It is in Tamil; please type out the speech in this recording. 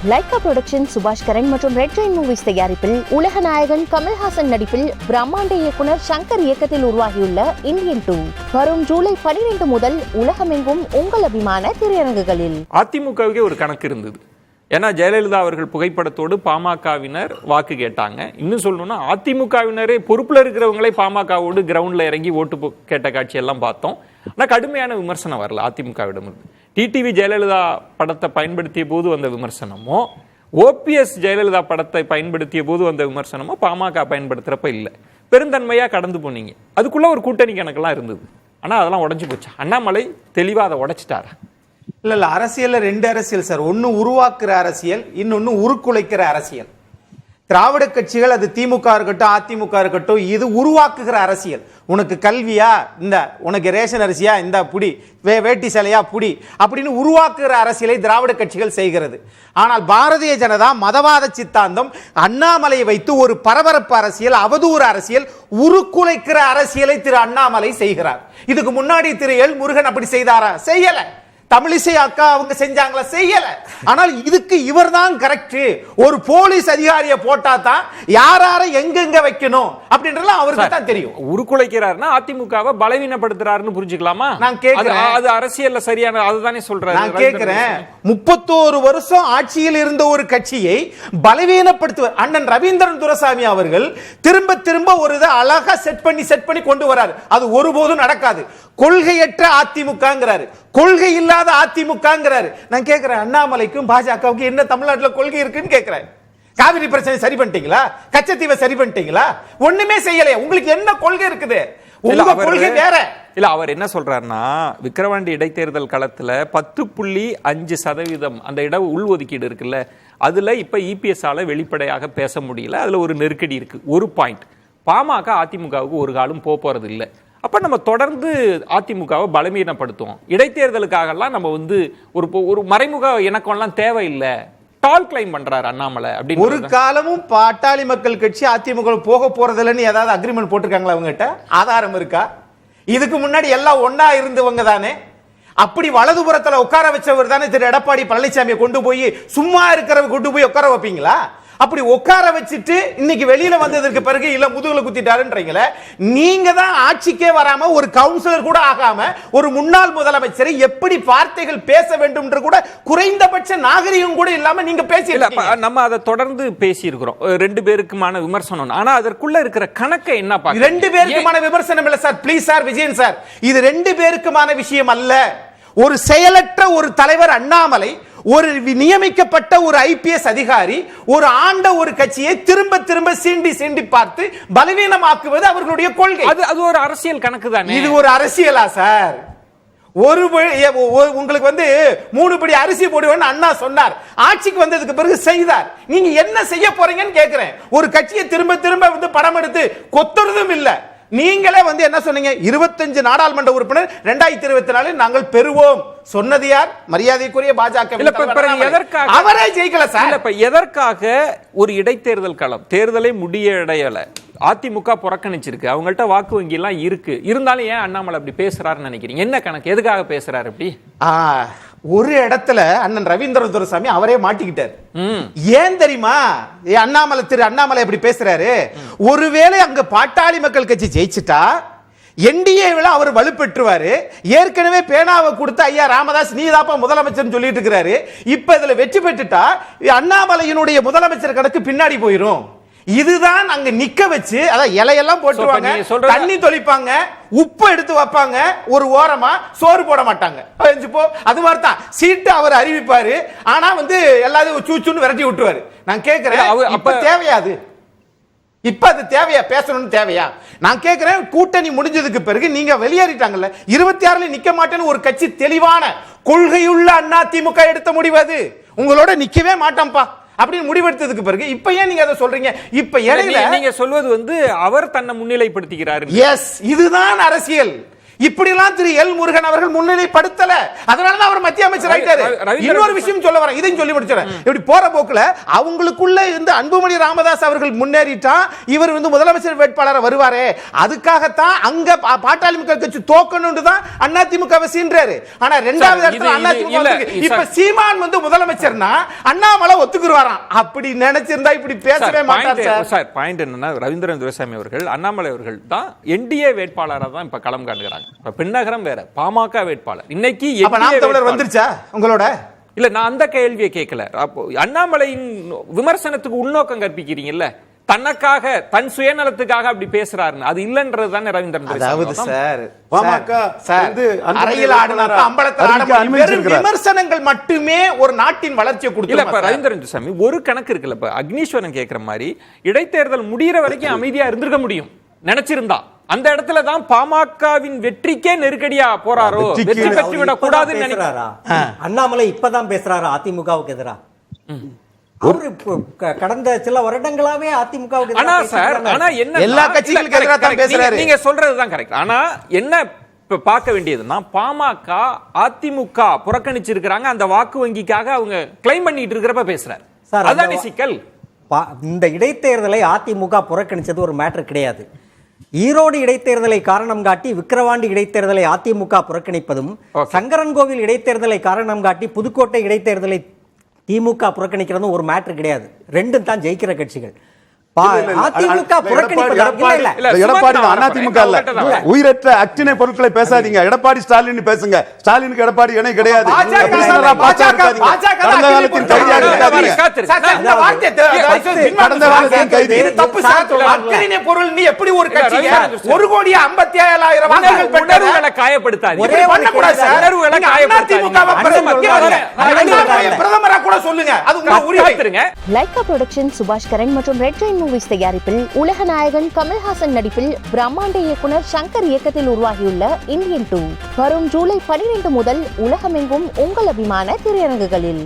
லைகா புரொடக்ஷன் சுபாஷ் கரன் மற்றும் ரெட் ஜெயின் மூவிஸ் தயாரிப்பில் உலக நாயகன் கமல்ஹாசன் நடிப்பில் பிரம்மாண்ட இயக்குனர் சங்கர் இயக்கத்தில் உருவாகியுள்ள இந்தியன் 2 வரும் ஜூலை 12 முதல் உலகமெங்கும் உங்கள் அபிமான திரையரங்குகளில். அதிமுகவுக்கே ஒரு கணக்கு இருந்தது. ஏன்னா ஜெயலலிதா அவர்கள் புகைப்படத்தோடு பாமகவினர் வாக்கு கேட்டாங்க. இன்னும் சொல்லணும்னா அதிமுகவினரே பொறுப்புல இருக்கிறவங்களே பாமகவோடு கிரவுண்ட்ல இறங்கி ஓட்டு கேட்ட காட்சியெல்லாம் பார்த்தோம். ஆனா கடுமையான விமர்சனம் வரல அதிமுகவிடம். டிடிவி ஜெயலலிதா படத்தை பயன்படுத்திய போது வந்த விமர்சனமோ, ஓபிஎஸ் ஜெயலலிதா படத்தை பயன்படுத்திய போது வந்த விமர்சனமோ பாமக பயன்படுத்துறப்ப இல்லை. பெருந்தன்மையா கடந்து போனீங்க. அதுக்குள்ள ஒரு கூட்டணி கணக்கெல்லாம் இருந்தது. ஆனா அதெல்லாம் உடைஞ்சு போச்சு. அண்ணாமலை தெளிவா அதை உடைச்சிட்டாரு. இல்ல அரசியல்ல ரெண்டு அரசியல் சார். ஒன்னு உருவாக்குற அரசியல், இன்னொன்னு உருக்குலைக்கிற அரசியல். திராவிட கட்சிகள், அது திமுக இருக்கட்டும் அதிமுக இருக்கட்டும், இது உருவாக்குகிற அரசியல். உனக்கு கல்வியா இந்த, உனக்கு ரேஷன் அரிசியா இந்த புடி, வேட்டி சேலையா புடி அப்படின்னு உருவாக்குகிற அரசியலை திராவிட கட்சிகள் செய்கிறது. ஆனால் பாரதிய ஜனதா மதவாத சித்தாந்தம், அண்ணாமலையை வைத்து ஒரு பரபரப்பு அரசியல், அவதூறு அரசியல், உருக்குலைக்கிற அரசியலை திரு அண்ணாமலை செய்கிறார். இதுக்கு முன்னாடி திரு எல் முருகன் அப்படி செய்தாரா? செய்யல. தமிழிசை அக்கா அவங்க செஞ்சாங்களா? செய்யல. ஆனால் இதுக்கு இவர் தான் கரெக்ட். ஒரு போலீஸ் அதிகாரியை போட்டா தான் யாரார எங்கெங்க வைக்கணும் அப்படின்றலாம் அவருக்கு தான் தெரியும். உருக்குலைக்கிறார்னா அதிமுகவை பலவீனப்படுத்துறாருன்னு புரிஞ்சுக்கலாமா? நான் கேக்குறேன், அது அரசியல்ல சரியான அதுதானே சொல்றாரு. நான் கேக்குறேன், 31 வருஷம் ஆட்சியில் இருந்த ஒரு கட்சியை பலவீனப்படுத்துவார். அண்ணன் ரவீந்திரன் துரைசாமி அவர்கள் திரும்ப திரும்ப ஒரு இதை அழகா செட் பண்ணி கொண்டு வராரு. அது ஒருபோதும் நடக்காது. கொள்கையற்ற அதிமுகங்கிறாரு, கொள்கை இல்லாத அதிமுகங்கிறாரு. நான் கேட்கிறேன், அண்ணாமலைக்கும் பாஜகவுக்கு என்ன தமிழ்நாட்டில் கொள்கை இருக்குன்னு கேட்கிறேன். காவிரி பிரச்சனை சரி பண்ணிட்டீங்களா? கச்சத்தீவை சரி பண்ணிட்டீங்களா? ஒண்ணுமே செய்யலையா? உங்களுக்கு என்ன கொள்கை இருக்குது? உங்க கொள்கை வேற. இல்ல, அவர் என்ன சொல்றாருன்னா, விக்கிரவாண்டி இடைத்தேர்தல் களத்துல 10.5% அந்த இட உள்ஒதுக்கீடு இருக்குல்ல, அதுல இப்ப இபிஎஸ் ஆல வெளிப்படையாக பேச முடியல. அதுல ஒரு நெருக்கடி இருக்கு. ஒரு பாயிண்ட். பாமக அதிமுகவுக்கு ஒரு காலம் போறது இல்லை. அப்ப நம்ம தொடர்ந்து அதிமுகவை பலவீனப்படுத்துவோம். இடைத்தேர்தலுக்காகலாம் நம்ம ஒரு மறைமுக இணக்கம்லாம் தேவையில்லை. டால் கிளைம் பண்றாரு அண்ணாமலை. அப்படின்னு ஒரு காலமும் பாட்டாளி மக்கள் கட்சி அதிமுக போக போறதில்லைன்னு ஏதாவது அக்ரிமெண்ட் போட்டிருக்காங்களா? அவங்ககிட்ட ஆதாரம் இருக்கா? இதுக்கு முன்னாடி எல்லாம் ஒன்னா இருந்தவங்க தானே. அப்படி வலதுபுறத்துல உட்கார வச்சவர் தானே திரு எடப்பாடி பழனிசாமியை கொண்டு போய், சும்மா இருக்கிறவங்க கொண்டு போய் உட்கார வைப்பீங்களா? அப்படி உட்கார வச்சுட்டு இன்னைக்கு வெளியில வந்ததற்கு பிறகு இல்ல முதுகுல குத்திட்டாருன்றீங்களே. நீங்க தான் ஆட்சிக்கே வராம, ஒரு கவுன்சிலர் கூட ஆகாம ஒரு முன்னாள் முதலமைச்சரை எப்படி வார்த்தைகள் பேச வேண்டும் என்று கூட குறைந்தபட்ச நாகரிகம் கூட இல்லாம நீங்க பேசி. நம்ம அதை தொடர்ந்து பேசி இருக்கிறோம். ரெண்டு பேருக்குமான விமர்சனம். ஆனா அதற்குள்ள இருக்கிற கணக்கை என்ன? ரெண்டு பேருக்குமான விமர்சனம் இல்ல sir. Please sir, Vijayan sir, இது ரெண்டு பேருக்குமான விஷயம் அல்ல. ஒரு செயலற்ற ஒரு தலைவர் அண்ணாமலை, ஒரு நியமிக்கப்பட்ட ஒரு ஐபிஎஸ் அதிகாரி, ஒரு ஆண்ட ஒரு கட்சியை திரும்ப திரும்ப சீண்டி பார்த்து பலவீனமாக்குவது அவர்களுடைய கொள்கை. அது ஒரு அரசியல் கணக்கு தானே. இது ஒரு அரசியலா சார்? உங்களுக்கு 3 படி அரிசி போடுவேன்னு அண்ணா சொன்னார். ஆட்சிக்கு வந்ததுக்கு பிறகு செய்தார். நீங்க என்ன செய்ய போறீங்கன்னு கேக்குறேன். ஒரு கட்சியை திரும்ப திரும்ப படம் எடுத்து கொத்துறதும் இல்ல. நீங்களே என்ன சொன்னீங்க? 25 நாடாளுமன்ற உறுப்பினர் 2024 நாங்கள் பெறுவோம் சொன்னது யார்? மரியாதைக்குரிய பாஜக. அவரே ஜெயிக்கல சார். எதற்காக ஒரு இடைத்தேர்தல் களம், தேர்தலை முடியடையல, அதிமுக புறக்கணிச்சிருக்கு, அவங்கள்ட்ட வாக்கு வங்கி எல்லாம் இருக்கு. இருந்தாலும் ஏன் அண்ணாமலை அப்படி பேசுறாருன்னு நினைக்கிறீங்க? என்ன கணக்கு? எதுக்காக பேசுறாரு அப்படி? ஒரு இடத்துல அண்ணன் ரவீந்திரன் துரைசாமி அவரே மாட்டிக்கிட்டார். ஏன் தெரியுமா திரு அண்ணாமலை அப்படி பேசுறாரு? ஒருவேளை அங்க பாட்டாளி மக்கள் கட்சி ஜெயிச்சுட்டா என்டிஏ அவர் வலுப்பெற்றுவாரு. ஏற்கனவே பேனாவை கொடுத்து ஐயா ராமதாஸ் நீதாப்பா முதலமைச்சர் சொல்லிட்டு இருக்கிறாரு. இப்ப இதுல வெற்றி பெற்றுட்டா அண்ணாமலையினுடைய முதலமைச்சர் கணக்கு பின்னாடி போயிரும். இதுதான் அங்க நிக்க வச்சு, அதான் இலையெல்லாம் போட்டுருவாங்க, தண்ணி தொளிப்பாங்க, உப்பு எடுத்து வைப்பாங்க, ஒரு ஓரமா சோறு போட மாட்டாங்க. அது மாதிரி தான் சீட்டு அவர் அறிவிப்பாரு. ஆனா எல்லாத்தையும் சூச்சுன்னு விரட்டி விட்டுருவாரு. நான் கேட்கிறேன், அப்ப தேவையாது? இப்ப அது தேவையா? பேசணும்னு தேவையா? நான் கேட்கிறேன், கூட்டணி முடிஞ்சதுக்கு பிறகு நீங்க வெளியேறிட்டாங்கல்ல, 26 நிக்க மாட்டேன்னு ஒரு கட்சி தெளிவான கொள்கையுள்ள அதிமுக எடுத்த முடிவு அது. உங்களோட நிக்கவே மாட்டோம்ப்பா அப்படின்னு முடிவெடுத்ததுக்கு பிறகு இப்ப ஏன் நீங்க அதை சொல்றீங்க? இப்ப இடையில நீங்க சொல்வது அவர் தன்னை முன்னிலைப்படுத்துகிறார். எஸ், இதுதான் அரசியல். இப்படிலாம் திரு எல் முருகன் அவர்கள் முன்னிலைப்படுத்தல. அதனால தான் அவர் மத்திய அமைச்சர் ஆயிட்டாரு. இன்னொரு விஷயம் சொல்ல வரேன், இதையும் சொல்லி முடிச்சறேன். இப்படி போற போக்குல அவங்களுக்குள்ள இந்த அன்புமணி ராமதாஸ் அவர்கள் முன்னேறிட்டா இவர் வந்து முதலமைச்சர் வேட்பாளர் வருவாரே, அதுக்காகத்தான் அங்க பாட்டாளி மக்கள் கட்சி தோக்கணும்னு தான் அதிமுக வசின்றாரு. ஆனா இரண்டாவது இடத்துல அதிமுக இப்ப சீமான் வந்து முதலமைச்சர்னா அண்ணாமலை ஒத்துக்குறாராம். அப்படி நினைச்சிருந்தா இப்படி பேசவே மாட்டார் சார். பாயிண்ட் என்னன்னா, ரவீந்திரன் துரைசாமி அவர்கள் அண்ணாமலை அவர்கள் தான் என்டிஏ வேட்பாளராக தான் இப்ப களம் காட்டுகிறாங்க. இப்ப பின்னகரம் வேற, பாமக வேட்பாளர். இன்னைக்கு நாம் தமிழர் வந்துருச்சா உங்களோட? இல்ல, நான் அந்த கேள்வியை கேட்கல. அப்போ அண்ணாமலையின் விமர்சனத்துக்கு உள்நோக்கம் கற்பிக்கிறீங்கல்ல, தனக்காக தன் சுயநலத்துக்காக அப்படி பேசுறாருன்னு, அது இல்லன்றது தானே ரவீந்திரன். அதாவது சார், பாமக வந்து அறையில் ஆடினார், அம்பலத்தில் ஆடினார், விமர்சனங்கள் மட்டுமே ஒரு நாட்டின் வளர்ச்சியை கொடுத்து இல்ல. இப்ப ரவீந்திரன் சாமி ஒரு கணக்கு இருக்குல்ல, இப்ப அக்னீஸ்வரன் கேட்கிற மாதிரி இடைத்தேர்தல் முடிகிற வரைக்கும் அமைதியா இருந்திருக்க முடியும் நினைச்சிருந்தா. அந்த இடத்துல தான் பாமகவின் வெற்றிக்கே நெருக்கடியா போறாரோ, வெற்றி பெற்று விட கூடாதுன்னு நினைக்கிறாரா அண்ணாமலை? இப்பதான் பேசுறாரு அதிமுகவுக்கு எதிரா. கடந்த சில வருடங்களாவே அதிமுகவுக்கு ஆனா சார், ஆனா என்ன எல்லா கட்சிகளுக்கு எதிரா தான் பேசுறாரு. நீங்க சொல்றதுதான் கரெக்ட். ஆனா என்ன இப்ப பார்க்க வேண்டியதுன்னா, பாமக அதிமுக புறக்கணிச்சிருக்காங்க, அந்த வாக்கு வங்கிக்காக அவங்க கிளைம் பண்ணிட்டு இருக்கிறப்ப பேசுறாரு. அதானே சிக்கல். இந்த இடைத்தேர்தலை அதிமுக புறக்கணிச்சது ஒரு மேட்டர் கிடையாது. ஈரோடு இடைத்தேர்தலை காரணம் காட்டி விக்கிரவாண்டி இடைத்தேர்தலை அதிமுக புறக்கணிப்பதும், சங்கரன்கோவில் இடைத்தேர்தலை காரணம் காட்டி புதுக்கோட்டை இடைத்தேர்தலை திமுக புறக்கணிக்கிறதும் ஒரு மேட்டர் கிடையாது. ரெண்டும் தான் ஜெயிக்கிற கட்சிகள். அதிமுக உயிரற்ற அக்டினை பொருட்களை பேசாதீங்க. எடப்பாடி ஸ்டாலின் பேசுங்க. ஸ்டாலினுக்கு எடப்பாடி இணை கிடையாது. ஒரு கோடி 57,000 வாக்குகள் பெற்றவர்களை காயப்படுத்தாதீங்க. பிரதமரா கூட சொல்லுங்க, அது உங்க உரிமை. லைகா புரொடக்ஷன் சுபாஷ் கரன் மற்றும் ரெட் ஜெயின் மூவிஸ் தயாரிப்பில் உலக நாயகன் கமல்ஹாசன் நடிப்பில் பிரம்மாண்ட இயக்குனர் சங்கர் இயக்கத்தில் உருவாகியுள்ள இந்தியன் 2 வரும் ஜூலை 12 முதல் உலகமெங்கும் உங்கள் அபிமான திரையரங்குகளில்.